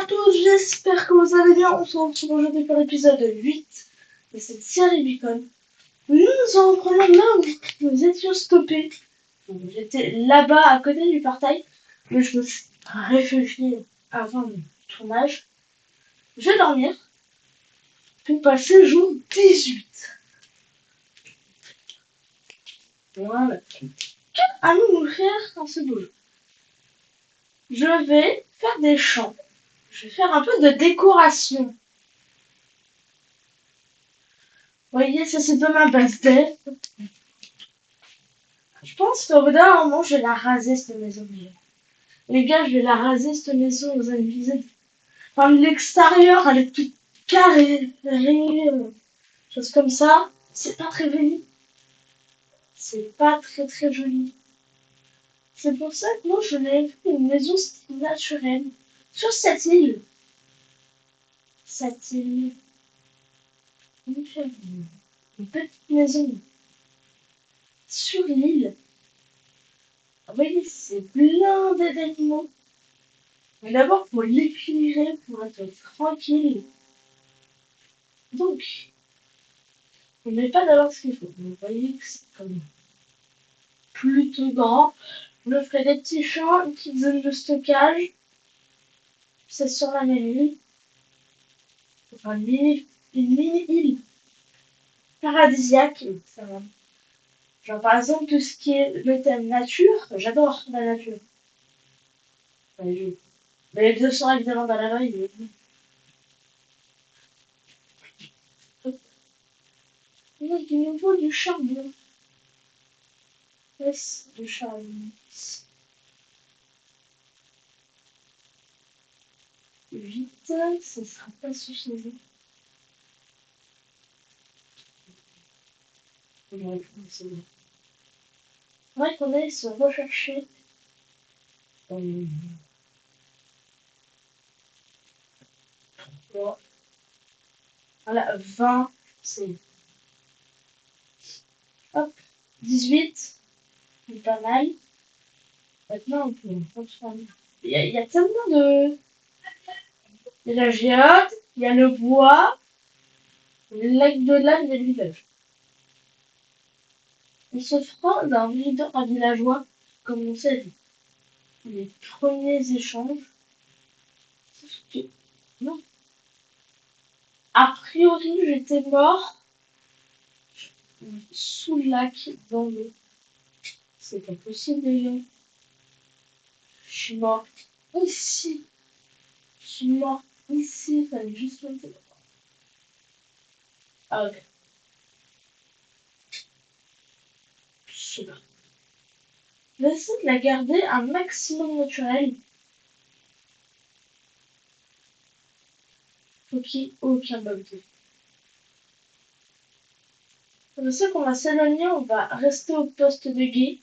à tous, j'espère que vous allez bien. On se retrouve aujourd'hui pour l'épisode 8 de cette série Beacon. Nous en reprenons là où nous étions stoppés. J'étais là-bas à côté du portail, mais je me suis réfugié avant le tournage. Je vais dormir, puis passer jour 18. Voilà. Allons nous faire dans ce beau jeu. Je vais faire des champs. Je vais faire un peu de décoration. Vous voyez, ça c'est de ma base d'air. Je pense qu'au bout d'un moment, je vais la raser cette maison. Les gars, je vais la raser cette maison, vous allez visiter. Enfin, l'extérieur, elle est toute carrée, chose comme ça. C'est pas très joli. C'est pas très très joli. C'est pour ça que moi, je l'ai fait une maison style naturelle. Sur cette île. Cette île. Une petite maison. Sur l'île. Vous voyez, c'est blindé d'animaux. Mais d'abord, pour l'équilibrer, pour être tranquille. Donc, on n'est pas d'abord ce qu'il faut. Vous voyez que c'est comme plutôt grand. Je me ferai des petits champs, une petite zone de stockage. C'est sur la même île. Enfin, une mini-île paradisiaque. Ça va. Genre, par exemple, tout ce qui est le thème nature, j'adore la nature. Enfin, mais les 200 évidemment dans la vraie. Il y a du nouveau du charbon. Yes, du charbon. 8, ce sera pas suffisant. C'est vrai qu'on aille se rechercher. Voilà, 20, c'est. Hop, 18, c'est pas mal. Maintenant, on peut transformer. Il y a tellement de. Il y a la géode, il y a le bois, le lac de lave, il y a le village. On se fera d'un leader à villageois, comme on sait, les premiers échanges. Non. A priori, j'étais mort sous le lac, dans l'eau. C'est pas possible, les gars. Je suis mort ici. Je suis mort ici. Fallait juste me faire. Ah, ok. Je sais pas. Je vais essayer de la garder un maximum naturel. Faut qu'il n'y ait aucun bug. Je sais qu'on va s'éloigner, on va rester au poste de guet.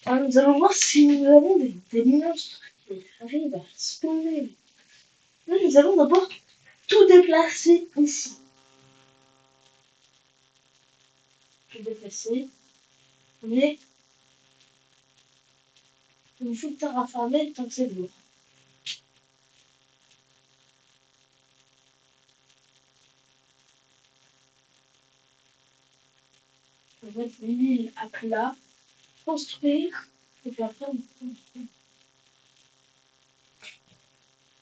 Alors, nous allons voir si nous avons des monstres qui arrivent à spawner. Là, nous allons d'abord tout déplacer ici. Tout déplacer. Mais il faut terraformer tant que c'est lourd. On va mettre l'île à plat, construire, et puis après on construit.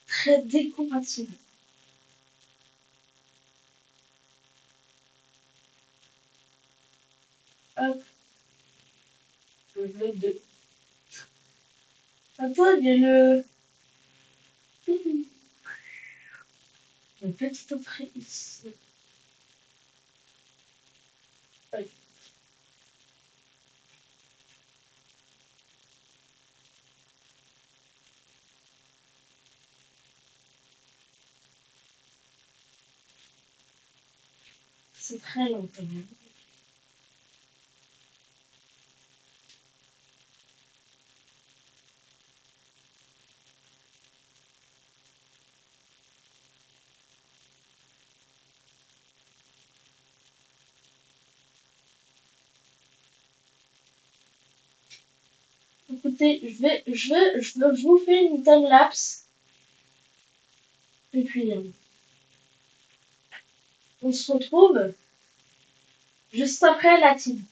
Très décoratif. Hop, je veux deux. Attends, il y a une petite entrée ici. Ouais. C'est très longtemps. Écoutez, je vous fais une time-lapse. Et puis, on se retrouve juste après la team.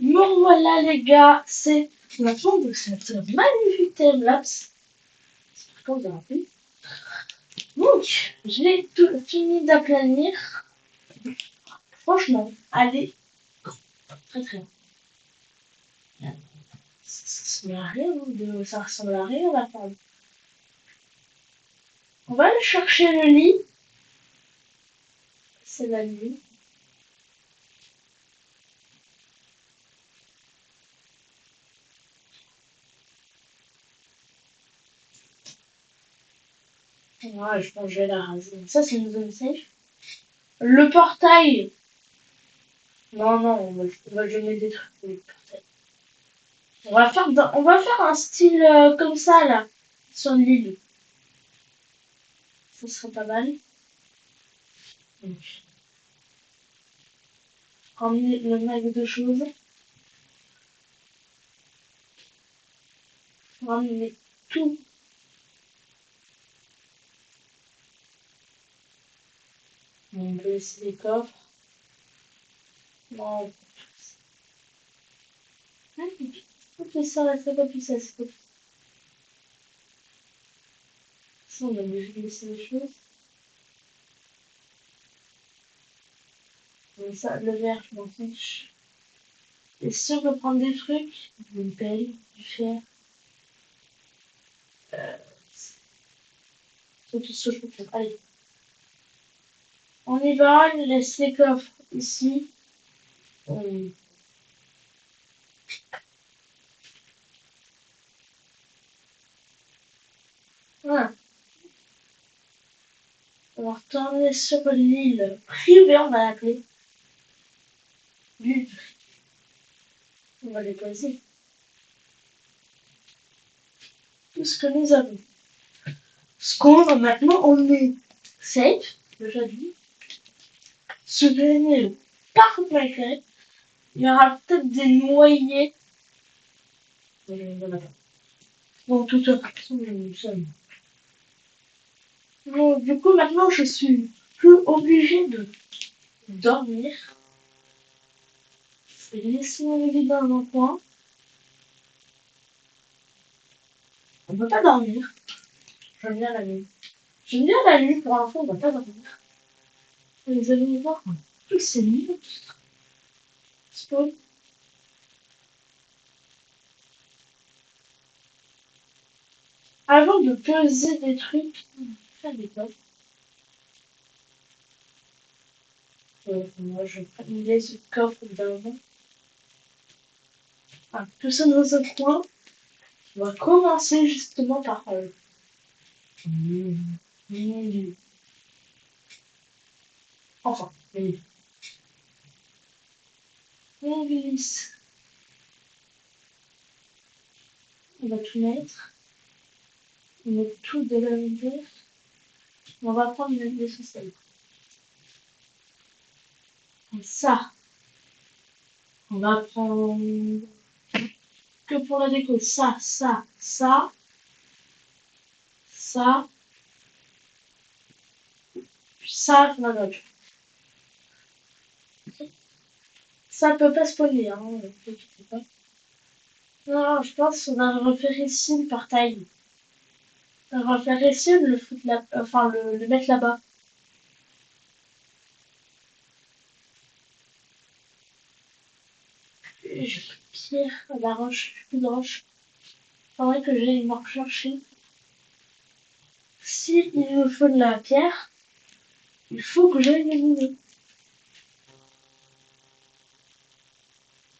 Bon voilà les gars, c'est la fin de cette magnifique time-lapse. J'espère que vous avez plu. Donc, j'ai tout fini d'aplanir. Franchement, allez, très très bien. Ça ressemble à rien la table. On va aller chercher le lit. C'est la nuit. Ouais, je pense que je vais la raser. Ça, c'est une zone safe. Le portail. Non, non, on va jamais détruire le portail. On va faire un style comme ça, là, sur l'île. Ça serait pas mal. Donc, ramener le max de choses. Ramener tout. On peut laisser les coffres. Non. Ah, ok, ça, c'est pas plus ça, c'est pas plus ça. On a obligé de laisser les choses. Mais ça, le verre, je m'en fiche. Et si on veut prendre des trucs, une pelle, du fer, c'est tout ce que je peux faire. Allez. On y va, on laisse les coffres ici. Voilà. On va retourner sur l'île privée, on va l'appeler. L'île. On va déposer tout ce que nous avons. Ce qu'on a maintenant, on est safe, déjà dit. Ce dernier est parfaitement éclairé. Il y aura peut-être des noyés. Mais il y en a pas. Bon, de toute façon, nous sommes. Bon, du coup, maintenant, je suis plus obligée de dormir. Je vais laisser mon lit dans un coin. On peut pas dormir. J'aime bien la nuit. J'aime bien la nuit, pour l'instant, on va pas dormir. Vous allez voir tous ces monstres. Spawn. Avant de peser des trucs, faire des coffres. Moi, je prends les coffres d'avant. Ah, tout ça dans un coin. On va commencer justement par enfin, on glisse. On va tout mettre. On met tout de la même. On va prendre l'essentiel. Ça, On va prendre que pour la déco, ça, ça, ça, ça, ça, la note. Ça peut pas spoiler, hein, ne t'inquiète pas. Non, je pense qu'on va le refaire ici par taille. On va le faire ici, le foutre là, enfin le mettre là-bas. J'ai plus de pierre à la roche, j'ai plus de roche. Faudrait que j'aille me rechercher. Si il me faut de la pierre, il faut que j'aille les miner.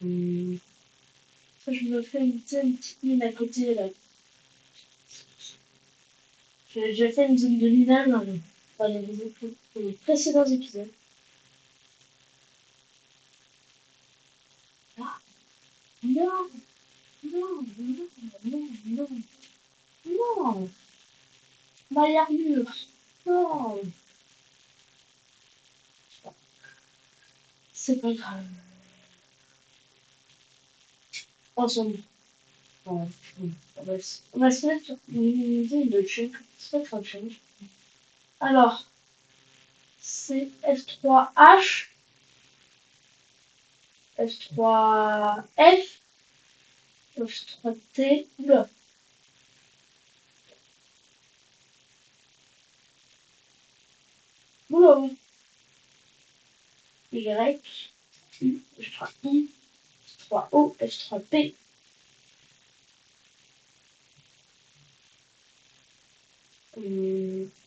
Je me fais une petite mine à côté là. J'ai fait une zone de minage dans les précédents épisodes. Ah, non, non, non, non, non, non, ma armure, non, c'est pas grave. Ensemble. Ouais, on va se mettre sur une idée de check. C'est pas grave, change. Alors, c'est F3H, F3F, F3T, oula, oula, oui. Y, U, F3I, F3O, F3P,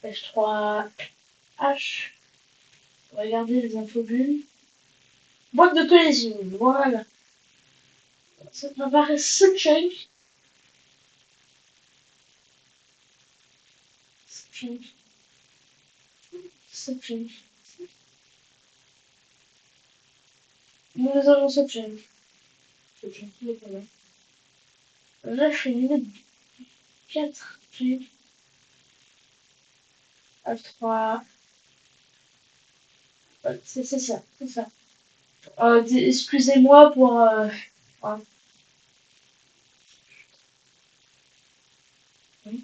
H3H. Regardez les infobulles. Boîte de collision, voilà. Ça m'apparaît ce change. Ce change. Ce change. Nous avons ce change. Ce change, il est pas là. Là, je fais une minute 4 change. H3. C'est ça, c'est ça. Excusez-moi pour. Hein. Oui,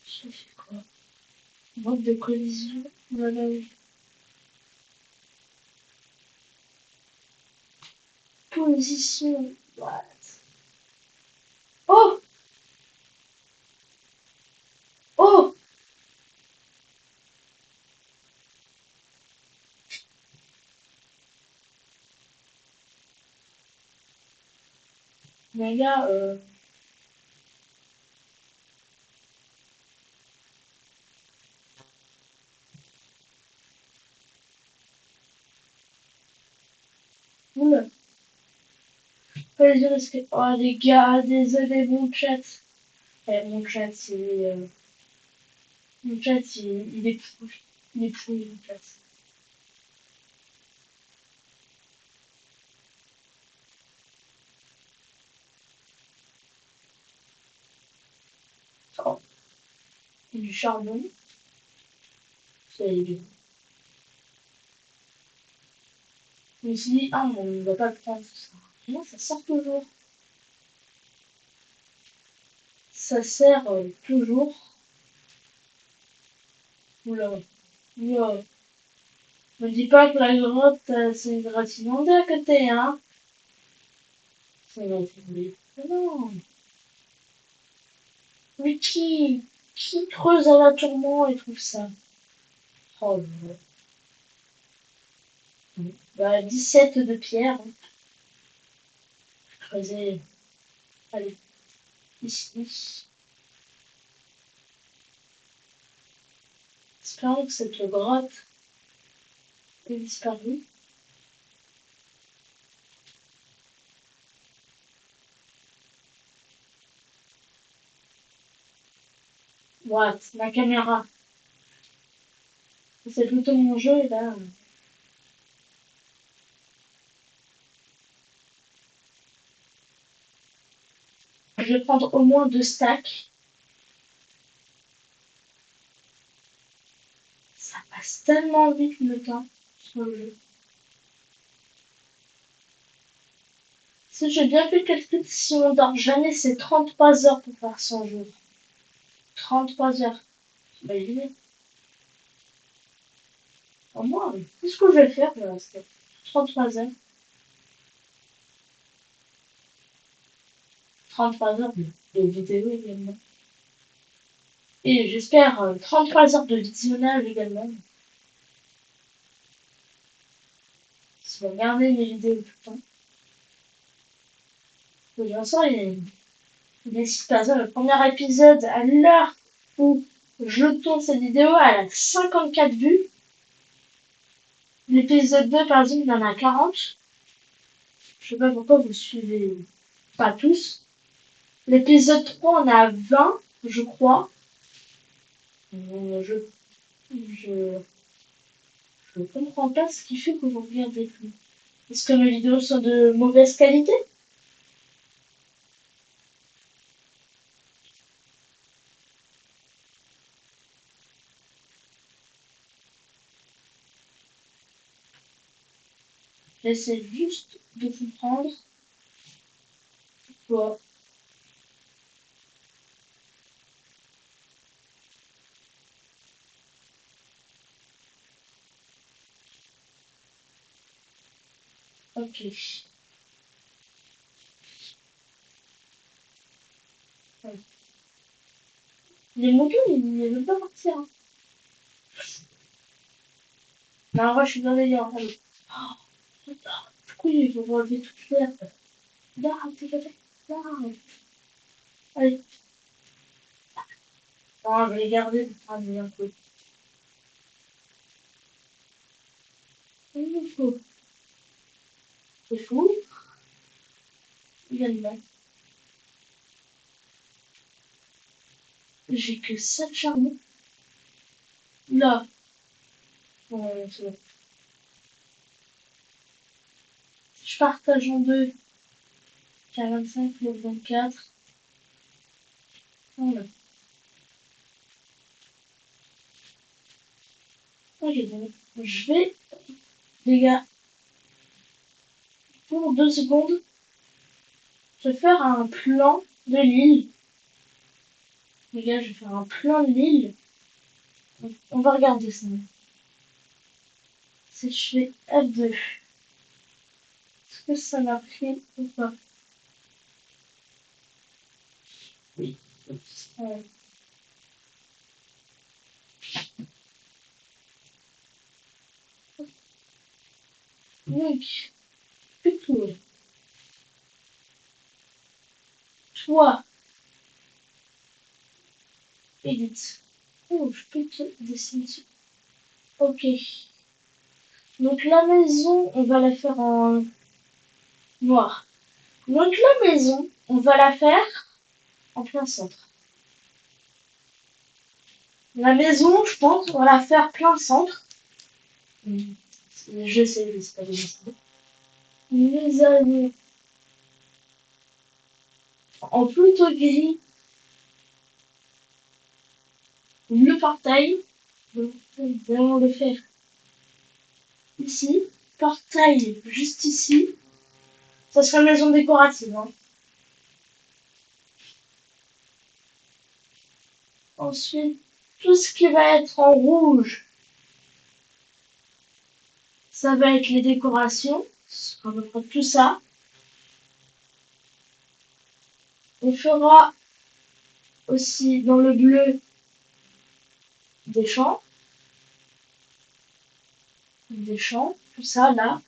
j'ai fait quoi? Boîte de collision. Voilà. Position. What? Oh! Oh! Les gars, oula. Pas les risquer. Oh, les gars, désolé, mon chat. Mon chat, mon chat, il est pourri. Il est pourri, mon chat. Oh, et du charbon. Ça y est bien. Je me suis dit, ah, on ne va pas le prendre, tout ça. Non, ça sort toujours. Ça sert toujours. Oula. Oula. Me dis pas que la grotte, c'est une grotte inondée à côté, hein. Ça va tomber. Non. Mais qui creuse à la tourment et trouve ça? Oh, bah, 17 de pierre. Hein. Creuser. Allez, ici. Espérons que cette grotte ait disparu. What? Ma caméra. C'est plutôt mon jeu, et là. Je vais prendre au moins 2 stacks. Ça passe tellement vite le temps. Si j'ai bien fait calculer, si on dort jamais, c'est 33 heures pour faire 100 jours. 33 heures. Imaginez. En moi, oui. C'est ce que je vais faire pour l'instant. 33 heures. 33 heures de vidéo également. Et j'espère 33 heures de visionnage également. Si vous regardez mes vidéos tout le temps. Pour l'instant, il est 6 heures. Le premier épisode, à l'heure où je tourne cette vidéo, elle a 54 vues. L'épisode 2, par exemple, il en a 40. Je sais pas pourquoi vous suivez pas tous. L'épisode 3 en a 20, je crois. Je, je, je comprends pas ce qui fait que vous regardez plus. Est-ce que mes vidéos sont de mauvaise qualité? J'essaie juste de comprendre pourquoi. Ok. Ouais. Les modules, ils ne veulent pas partir. Hein. Mais en vrai, je suis dans les liens. Oh, putain. Du coup, il faut enlever toute l'herbe. Là, t'es là. Là. Allez. Non, je vais les garder pour travailler un peu. Il faut. C'est fou. Également. J'ai que 7 charbons. Là. Bon, c'est bon. Je partage en deux. 45 plus 24. Voilà. Ok, donc, je vais, les gars, pour 2 secondes, je vais faire un plan de l'île. Les gars, je vais faire un plan de l'île. On va regarder ça. Si je fais F2, est-ce que ça m'a pris ou pas? Oui. Ouais. Donc, plutôt, toi, edit. Oh, je peux te dessiner dessus. Ok. Donc la maison, on va la faire en noir. Donc la maison, on va la faire en plein centre. La maison, je pense, on va la faire plein centre. Je sais, je sais pas les décider. Nous allons en plutôt gris le portail. Donc, nous allons le faire ici. Portail juste ici. Ça sera maison décorative. Hein. Ensuite, tout ce qui va être en rouge, ça va être les décorations. On va prendre tout ça. On fera aussi dans le bleu des champs. Des champs, tout ça là.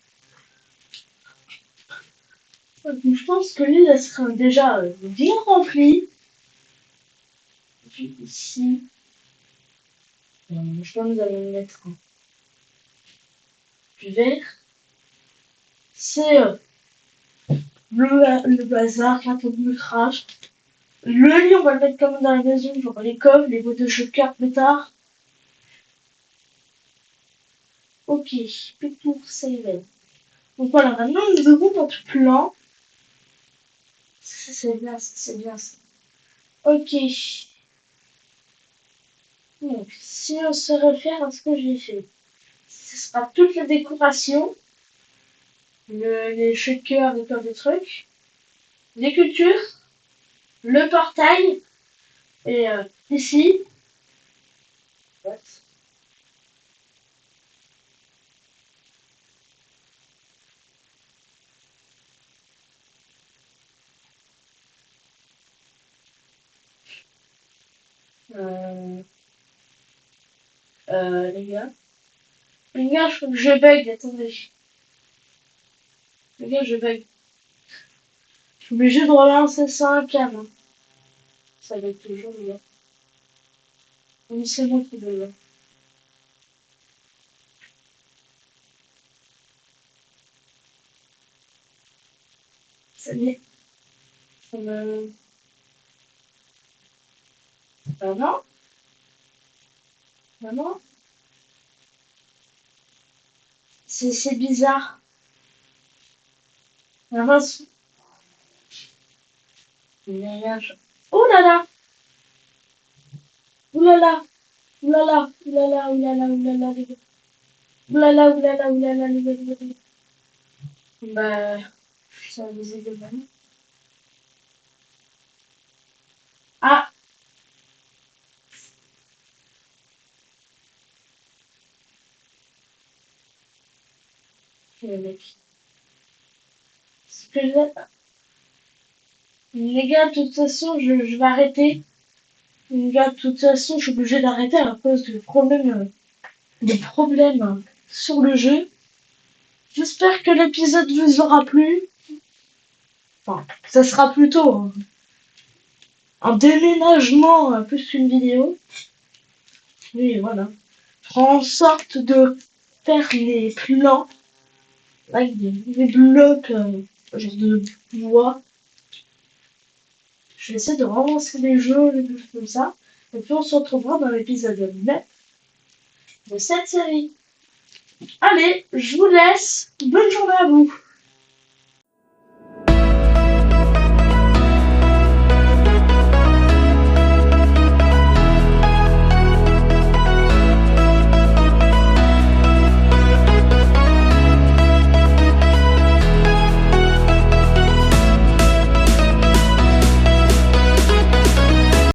Donc, je pense que l'île elle sera déjà bien remplie. Puis ici, je pense que nous allons mettre du vert. C'est le bazar, un peu de crash. Le lit, on va le mettre comme dans la maison, genre les coffres, les boîtes de chocolat plus tard. Ok, pour save. Donc voilà, maintenant nous avons notre plan. C'est bien, c'est bien ça. Ok. Donc, si on se réfère à ce que j'ai fait, ce sera toute la décoration, les shakers et plein de trucs, l'écriture, le portail, et ici, euh, les gars. Les gars, je crois que je bug, attendez. Les gars, je bug. Je suis obligé de relancer ça un câble. Hein. Ça va être toujours, les gars. Oui, c'est moi qui bug. Ça y est. Ça me... non. Non. C'est bizarre. Vraiment, oh là là. Ouh là là. Ouh là là. Ouh là là. Ouh là là. Ouh là là, les gars. Ouh là là. Ouh là là. Ouh là là, les gars, les gars, les gars. Bah, ça va les aider vraiment. Ah, les mecs. Ce que les gars, de toute façon, je vais arrêter. Les gars, de toute façon, je suis obligé d'arrêter à cause des problèmes sur le jeu. J'espère que l'épisode vous aura plu. Enfin, ça sera plutôt un déménagement plus qu'une vidéo. Oui, voilà. Je ferai en sorte de faire les plans avec des blocs genre de bois. Je vais essayer de relancer les jeux, les choses comme ça. Et puis on se retrouvera dans l'épisode 9 de cette série. Allez, je vous laisse. Bonne journée à vous.